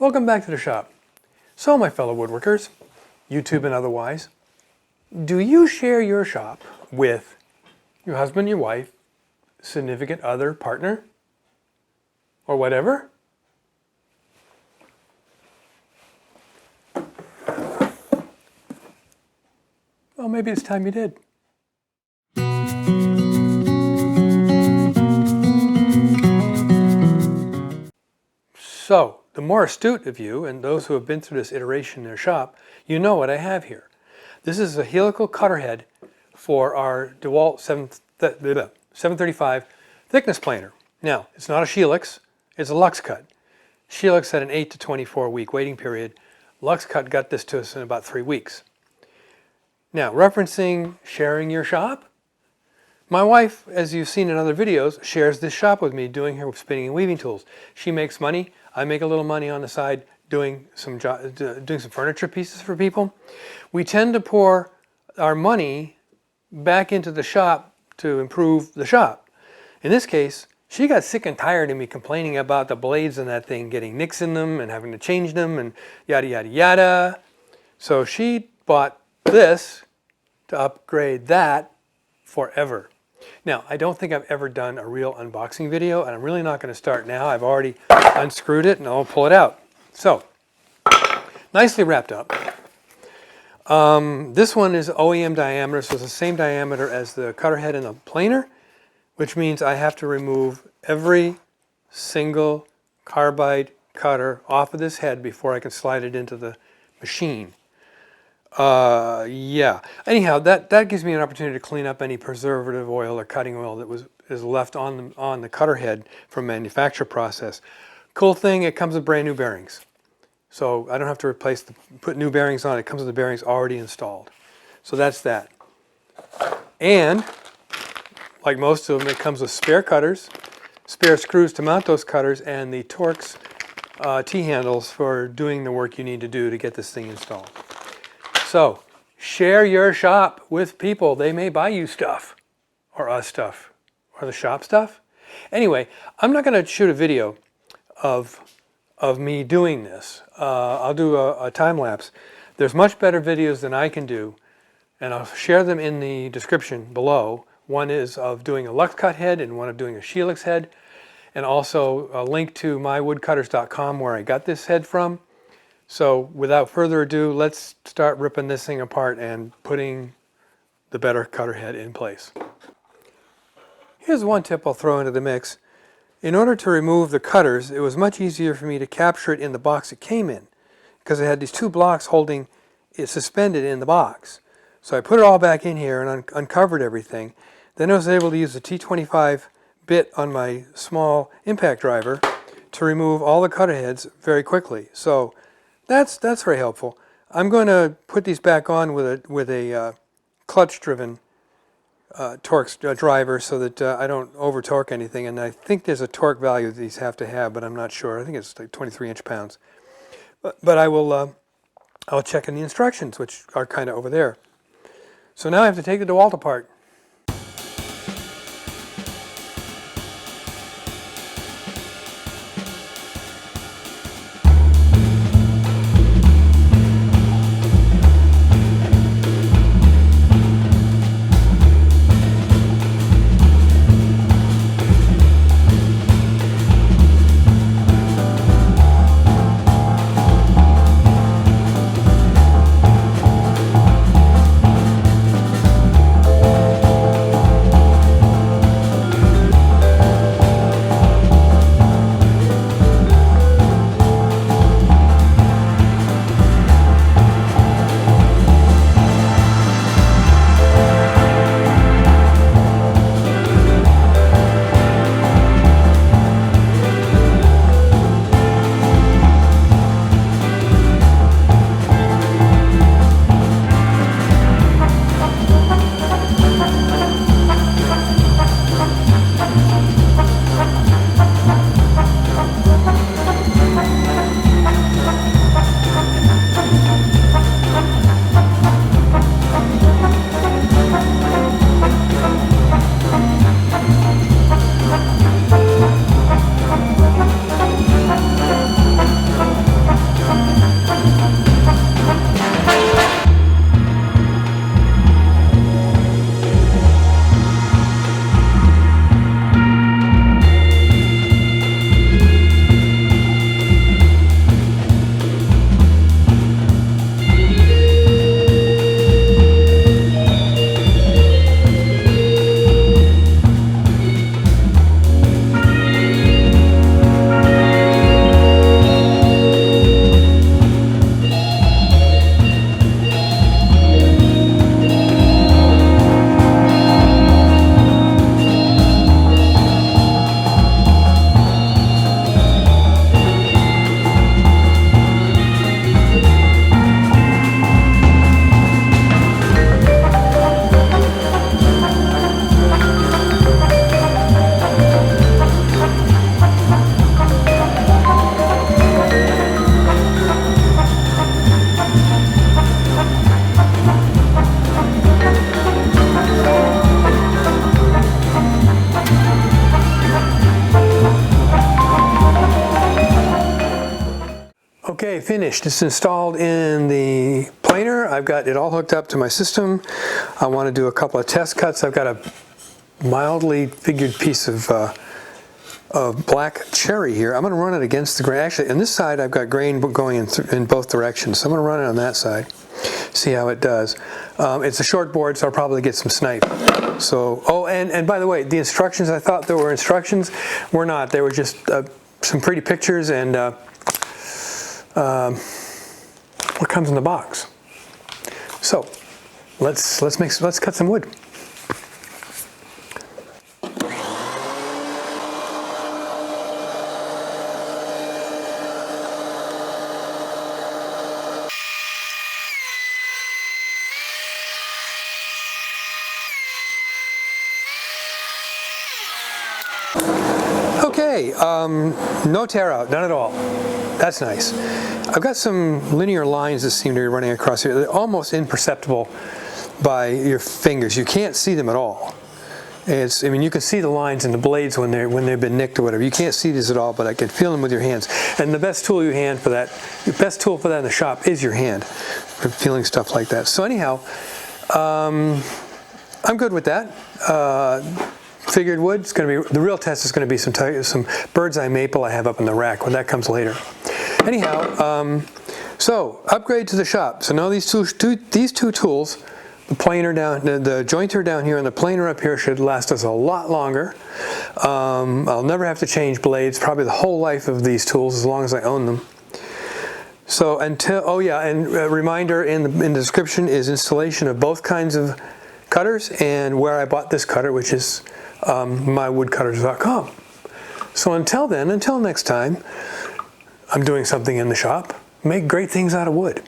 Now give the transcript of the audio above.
Welcome back to the shop. So my fellow woodworkers, YouTube and otherwise, do you share your shop with your husband, your wife, significant other, partner, or whatever? Well, maybe it's time you did. So, the more astute of you, and those who have been through this iteration in their shop, you know what I have here. This is a helical cutter head for our DeWalt 735 thickness planer. Now, it's not a Shelix, it's a Lux Cut. Shelix had an 8 to 24 week waiting period. Lux Cut got this to us in about 3 weeks. Now, referencing sharing your shop, my wife, as you've seen in other videos, shares this shop with me doing her spinning and weaving tools. She makes money. I make a little money on the side doing some furniture pieces for people. We tend to pour our money back into the shop to improve the shop. In this case, she got sick and tired of me complaining about the blades in that thing getting nicks in them and having to change them and yada yada yada. So she bought this to upgrade that forever. Now, I don't think I've ever done a real unboxing video, and I'm really not going to start now. I've already unscrewed it, and I'll pull it out. So, nicely wrapped up. This one is OEM diameter, so it's the same diameter as the cutter head in the planer, which means I have to remove every single carbide cutter off of this head before I can slide it into the machine. Yeah. Anyhow, that gives me an opportunity to clean up any preservative oil or cutting oil that is left on the cutter head from manufacture process. Cool thing, it comes with brand new bearings. So I don't have to put new bearings on. It comes with the bearings already installed. So that's that. And like most of them, it comes with spare cutters, spare screws to mount those cutters, and the Torx T-handles for doing the work you need to do to get this thing installed. So, share your shop with people. They may buy you stuff, or us stuff, or the shop stuff. Anyway, I'm not going to shoot a video of me doing this. I'll do a time lapse. There's much better videos than I can do, and I'll share them in the description below. One is of doing a Lux Cut head and one of doing a Shelix head, and also a link to mywoodcutters.com where I got this head from. So without further ado, let's start ripping this thing apart and putting the better cutter head in place. Here's one tip I'll throw into the mix. In order to remove the cutters, it was much easier for me to capture it in the box it came in, because it had these two blocks holding it suspended in the box. So I put it all back in here and uncovered everything. Then I was able to use the T25 bit on my small impact driver to remove all the cutter heads very quickly. So that's very helpful. I'm going to put these back on with a clutch-driven Torx driver so that I don't over-torque anything. And I think there's a torque value that these have to have, but I'm not sure. I think it's like 23 inch-pounds. But I'll check in the instructions, which are kind of over there. So now I have to take the DeWalt apart. Okay, finished. It's installed in the planer. I've got it all hooked up to my system. I want to do a couple of test cuts. I've got a mildly figured piece of black cherry here. I'm going to run it against the grain. Actually, on this side I've got grain going in both directions, so I'm going to run it on that side, see how it does. It's a short board, so I'll probably get some snipe. So, oh, and by the way, the instructions, I thought there were instructions, were not. They were just some pretty pictures and what comes in the box. So let's cut some wood. Okay, no tear out, none at all. That's nice. I've got some linear lines that seem to be running across here. They're almost imperceptible by your fingers. You can't see them at all. I mean, you can see the lines in the blades when they've been nicked or whatever. You can't see these at all, but I can feel them with your hands. And the best tool your best tool for that in the shop is your hand for feeling stuff like that. So anyhow, I'm good with that. Figured wood, it's going to be, the real test is going to be some bird's eye maple I have up in the rack, when that comes later. Anyhow, so upgrade to the shop. So now these two tools, the planer down, the jointer down here and the planer up here should last us a lot longer. I'll never have to change blades, probably the whole life of these tools as long as I own them. So until, oh yeah, and a reminder in the description is installation of both kinds of cutters and where I bought this cutter, which is mywoodcutters.com. So until then, until next time, I'm doing something in the shop. Make great things out of wood.